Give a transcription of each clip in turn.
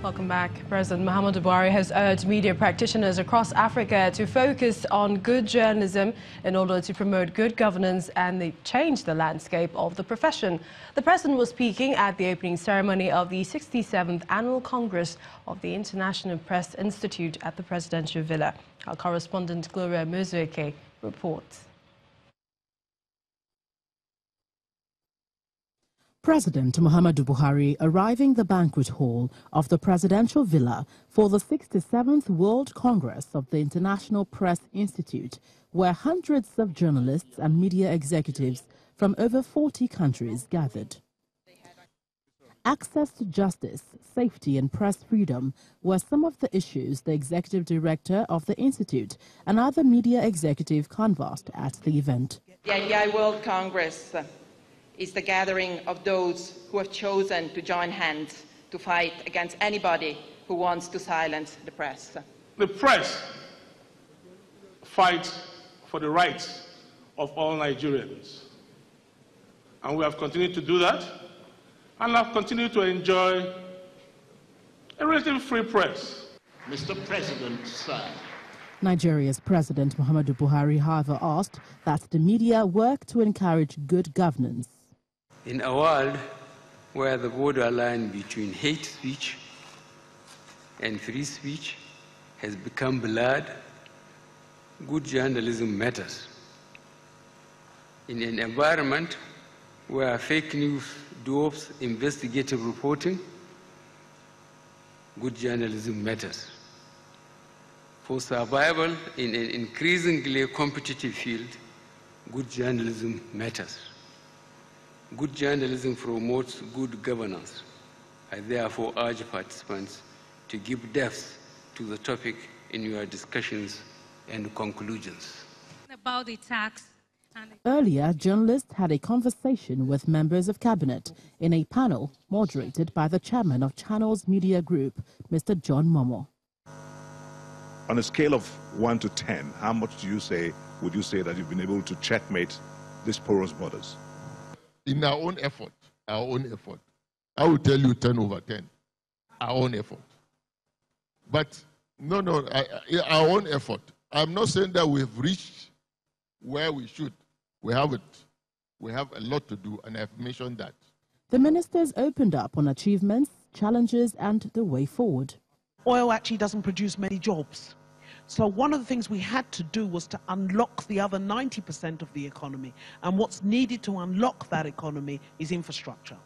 Welcome back. President Muhammadu Buhari has urged media practitioners across Africa to focus on good journalism in order to promote good governance and change the landscape of the profession. The president was speaking at the opening ceremony of the 67th Annual Congress of the International Press Institute at the Presidential Villa. Our correspondent Gloria Muzueke reports. President Muhammadu Buhari arriving the banquet hall of the Presidential Villa for the 67th World Congress of the International Press Institute, where hundreds of journalists and media executives from over 40 countries gathered. Access to justice, safety and press freedom were some of the issues the executive director of the institute and other media executives canvassed at the event. The NGN World Congress is the gathering of those who have chosen to join hands to fight against anybody who wants to silence the press. The press fights for the rights of all Nigerians. And we have continued to do that, and have continued to enjoy a relatively free press. Mr. President, sir. Nigeria's President Muhammadu Buhari, however, asked that the media work to encourage good governance. In a world where the borderline between hate speech and free speech has become blurred, good journalism matters. In an environment where fake news dwarfs investigative reporting, good journalism matters. For survival in an increasingly competitive field, good journalism matters. Good journalism promotes good governance. I therefore urge participants to give depth to the topic in your discussions and conclusions. About the tax. Earlier, journalists had a conversation with members of cabinet in a panel moderated by the chairman of Channels Media Group, Mr. John Momo. On a scale of 1 to 10, how much would you say that you've been able to checkmate these porous borders? In our own effort, I will tell you 10 over 10, our own effort. But our own effort. I'm not saying that we've reached where we should. We haven't. We have a lot to do, and I've mentioned that. The ministers opened up on achievements, challenges, and the way forward. Oil actually doesn't produce many jobs. So one of the things we had to do was to unlock the other 90% of the economy. And what's needed to unlock that economy is infrastructure.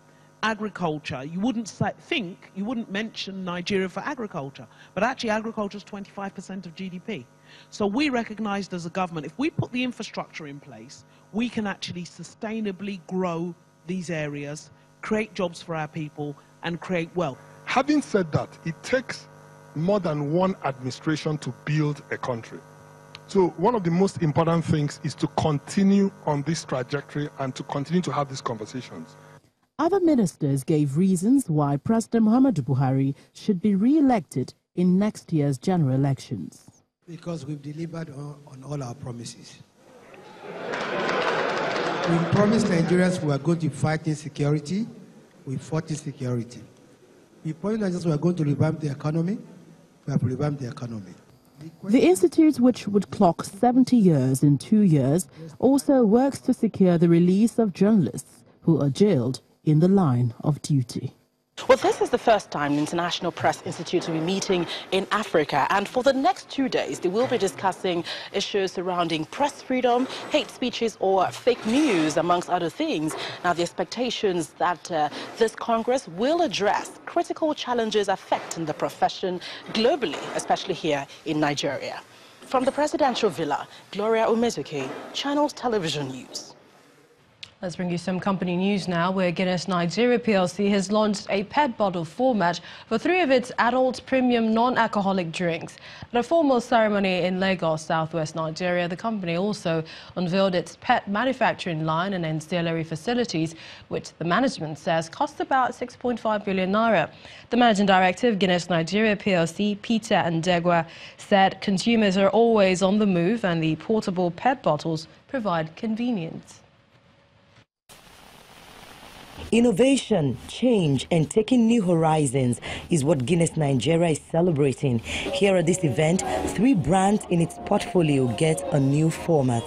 Agriculture, you wouldn't mention Nigeria for agriculture, but actually agriculture is 25% of GDP. So we recognized as a government, if we put the infrastructure in place, we can actually sustainably grow these areas, create jobs for our people, and create wealth. Having said that, it takes more than one administration to build a country. So one of the most important things is to continue on this trajectory and to continue to have these conversations. Other ministers gave reasons why President Muhammadu Buhari should be re-elected in next year's general elections. Because we've delivered on all our promises. We promised Nigerians we are going to fight insecurity. We fought insecurity. We promised Nigerians we are going to revamp the economy. We have revamped the economy. The institute, which would clock 70 years in 2 years, also works to secure the release of journalists who are jailed in the line of duty. Well, this is the first time the International Press Institute will be meeting in Africa, and for the next 2 days they will be discussing issues surrounding press freedom, hate speeches or fake news, amongst other things. Now, the expectations that this Congress will address critical challenges affecting the profession globally, especially here in Nigeria. From the Presidential Villa, Gloria Umezuke, Channels Television News. Let's bring you some company news now, where Guinness Nigeria PLC has launched a PET bottle format for 3 of its adult premium non-alcoholic drinks. At a formal ceremony in Lagos, southwest Nigeria, the company also unveiled its PET manufacturing line and ancillary facilities, which the management says cost about 6.5 billion naira. The managing director of Guinness Nigeria PLC, Pt.3, said consumers are always on the move and the portable PET bottles provide convenience. Innovation, change, and taking new horizons is what Guinness Nigeria is celebrating. Here at this event, 3 brands in its portfolio get a new format.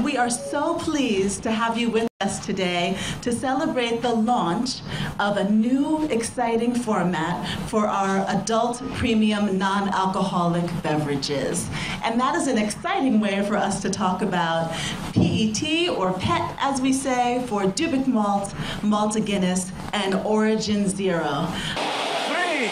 We are so pleased to have you with us today to celebrate the launch of a new exciting format for our adult premium non-alcoholic beverages. And that is an exciting way for us to talk about PET, or PET as we say, for Dubic Malt, Malta Guinness, and Origin Zero. 3.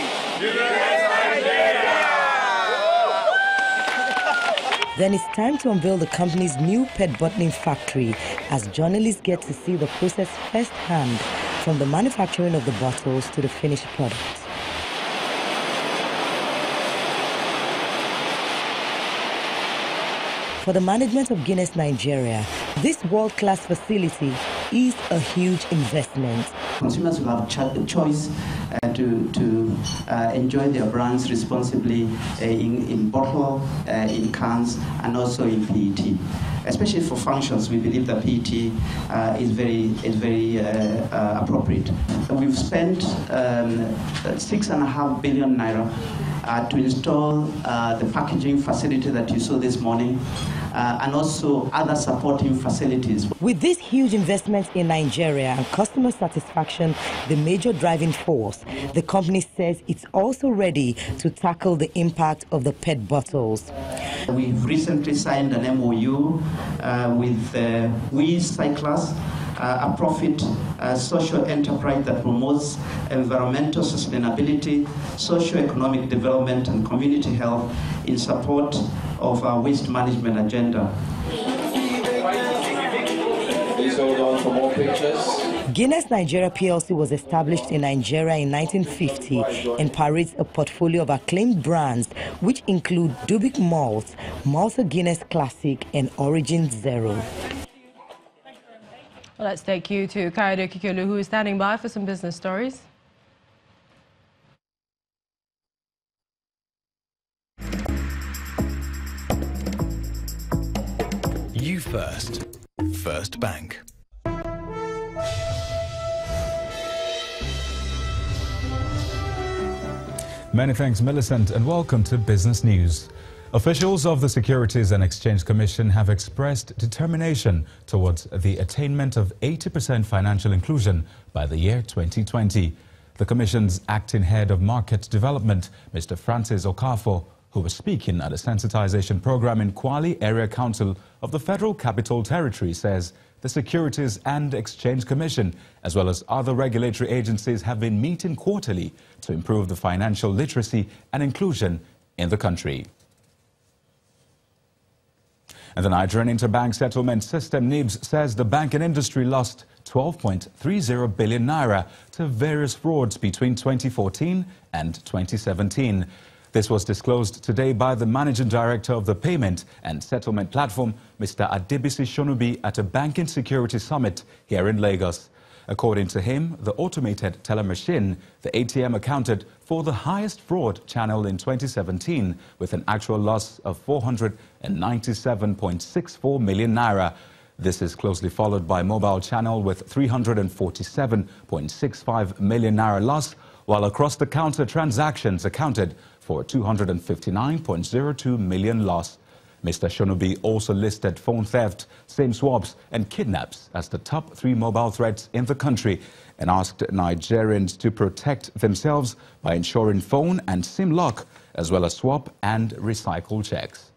Then it's time to unveil the company's new PET bottling factory, as journalists get to see the process firsthand, from the manufacturing of the bottles to the finished product. For the management of Guinness Nigeria, this world-class facility is a huge investment. Consumers will have choice to enjoy their brands responsibly in bottle, in cans, and also in PET. Especially for functions, we believe that PET is very appropriate. We've spent 6.5 billion naira to install the packaging facility that you saw this morning, and also other supporting facilities. With this huge investment in Nigeria and customer satisfaction the major driving force, the company says it's also ready to tackle the impact of the PET bottles. We've recently signed an MOU with We Cyclers, a profit social enterprise that promotes environmental sustainability, socio-economic development, and community health in support of our waste management agenda. Please hold on for more pictures. Guinness Nigeria PLC was established in Nigeria in 1950 and parades a portfolio of acclaimed brands, which include Dubic Malt, Malta Guinness Classic, and Origin Zero. Well, let's take you to Kayode Kikelu, who is standing by for some business stories. You First. First Bank. Many thanks, Millicent, and welcome to Business News. Officials of the Securities and Exchange Commission have expressed determination towards the attainment of 80% financial inclusion by the year 2020. The Commission's acting head of market development, Mr. Francis Okafor, who was speaking at a sensitization program in Kwali Area Council of the Federal Capital Territory, says the Securities and Exchange Commission, as well as other regulatory agencies, have been meeting quarterly to improve the financial literacy and inclusion in the country. And the Nigerian Interbank Settlement System, NIBSS, says the banking industry lost 12.30 billion naira to various frauds between 2014 and 2017. This was disclosed today by the Managing Director of the Payment and Settlement Platform, Mr. Adebisi Shonubi, at a Banking Security Summit here in Lagos. According to him, the automated teller machine, the ATM, accounted for the highest fraud channel in 2017, with an actual loss of 497.64 million naira. This is closely followed by mobile channel with 347.65 million naira loss, while across-the-counter transactions accounted for 259.02 million loss. Mr. Shonubi also listed phone theft, SIM swaps and kidnaps as the top 3 mobile threats in the country, and asked Nigerians to protect themselves by ensuring phone and SIM lock, as well as swap and recycle checks.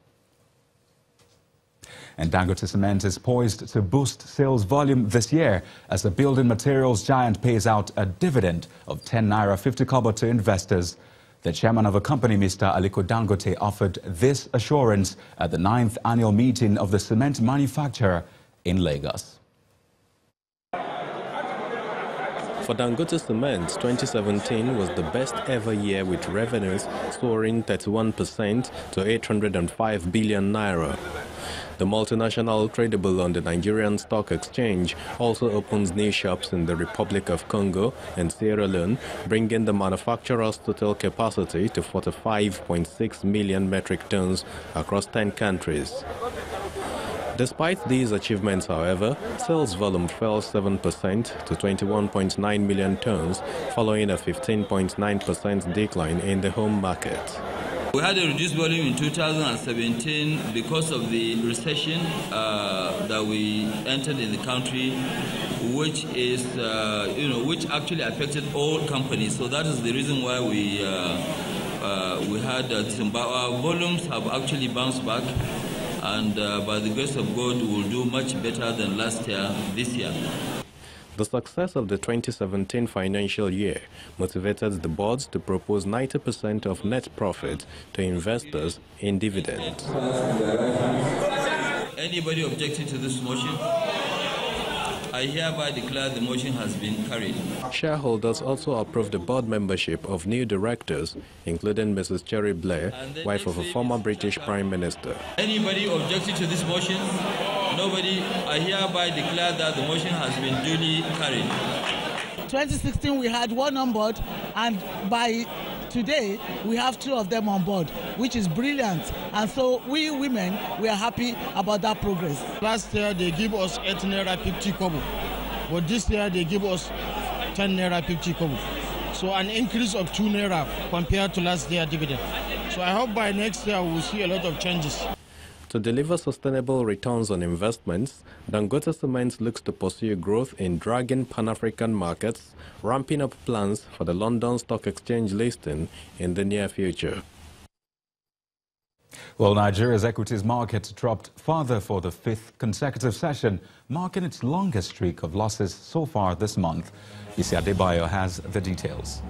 And Dangote Cement is poised to boost sales volume this year as the building materials giant pays out a dividend of 10 naira 50 kobo to investors. The chairman of the company, Mr. Aliko Dangote, offered this assurance at the 9th annual meeting of the cement manufacturer in Lagos. For Dangote Cement, 2017 was the best ever year, with revenues soaring 31% to 805 billion naira. The multinational, tradable on the Nigerian Stock Exchange, also opens new shops in the Republic of Congo and Sierra Leone, bringing the manufacturer's total capacity to 45.6 million metric tons across 10 countries. Despite these achievements, however, sales volume fell 7% to 21.9 million tons, following a 15.9% decline in the home market. We had a reduced volume in 2017 because of the recession that we entered in the country, which is, which actually affected all companies. So that is the reason why we had our volumes have actually bounced back, and by the grace of God, we will do much better than last year, this year. The success of the 2017 financial year motivated the boards to propose 90% of net profit to investors in dividends. Anybody objecting to this motion? I hereby declare the motion has been carried. Shareholders also approved the board membership of new directors, including Mrs. Cherry Blair, wife of a former British Prime Minister. Anybody objecting to this motion? Nobody. I hereby declare that the motion has been duly carried. 2016 we had one on board, and by today we have 2 of them on board, which is brilliant. And so we women, we are happy about that progress. Last year they give us 8 naira 50 kobo, but this year they give us 10 naira 50 kobo. So an increase of 2 naira compared to last year dividend. So I hope by next year we will see a lot of changes. To deliver sustainable returns on investments, Dangote Cement looks to pursue growth in dragging Pan-African markets, ramping up plans for the London Stock Exchange listing in the near future. Well, Nigeria's equities market dropped further for the 5th consecutive session, marking its longest streak of losses so far this month. Isi Adebayo has the details.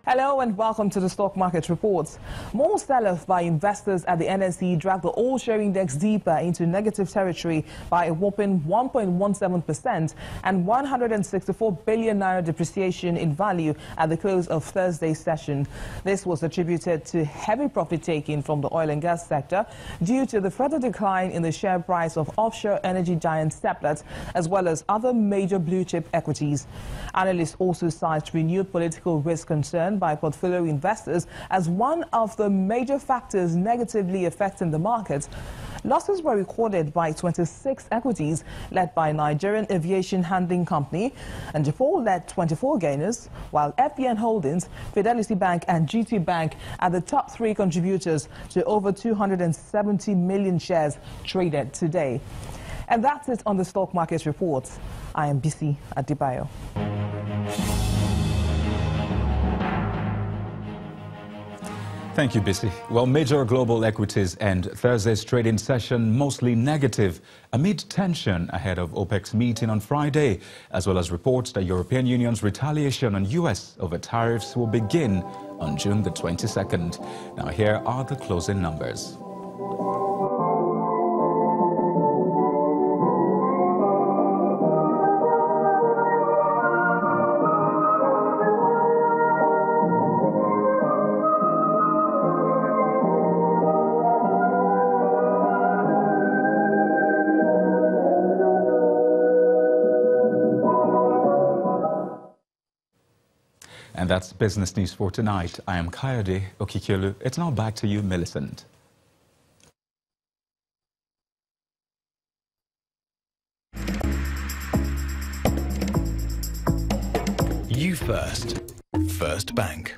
Hello and welcome to the Stock Market Reports. More sell-off by investors at the NSE dragged the all-share index deeper into negative territory by a whopping 1.17% and 164 billion naira depreciation in value at the close of Thursday's session. This was attributed to heavy profit-taking from the oil and gas sector due to the further decline in the share price of offshore energy giant Seplat, as well as other major blue-chip equities. Analysts also cite renewed political risk concern by portfolio investors as one of the major factors negatively affecting the market. Losses were recorded by 26 equities led by Nigerian Aviation Handling Company, and Japan led 24 gainers, while FBN Holdings, Fidelity Bank and GT Bank are the top 3 contributors to over 270 million shares traded today. And that's it on the Stock Market Report. I am Isi Adebayo. Thank you, Bisi. Well, major global equities end Thursday's trading session mostly negative amid tension ahead of OPEC's meeting on Friday, as well as reports that European Union's retaliation on U.S. over tariffs will begin on June the 22nd. Now, here are the closing numbers. And that's business news for tonight. I am Kayode Okikelu. It's now back to you, Millicent. You first. First Bank.